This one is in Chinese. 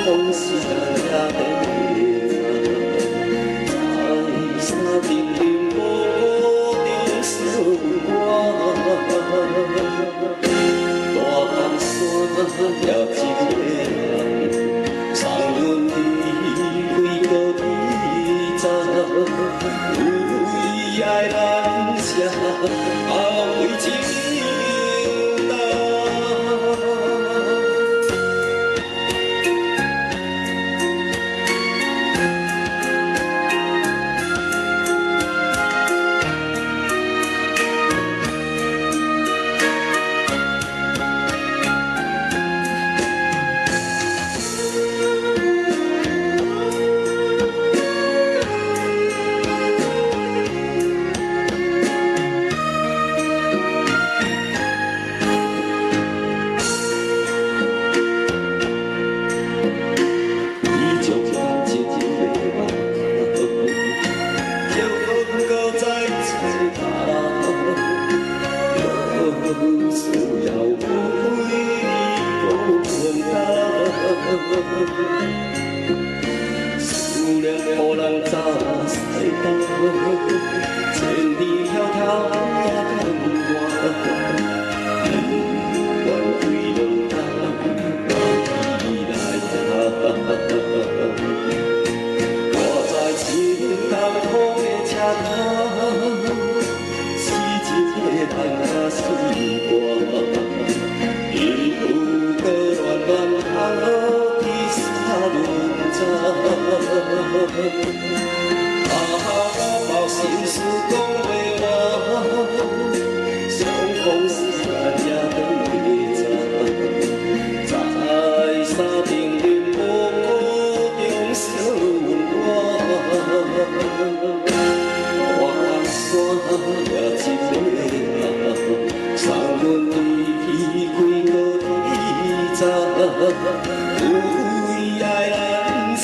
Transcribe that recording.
风是也在山顶顶无中小我，大东山也一个人，送阮离开高天站，为爱难舍，为情。 思念予人早驶到，千里迢迢也等我。愿归路途，未来我在青甘苦的车头，是一个人随我。 我心事讲袂完，相逢时也对站，在山顶林雾中相偎。大山也一个，送阮离开高天站，为爱难舍。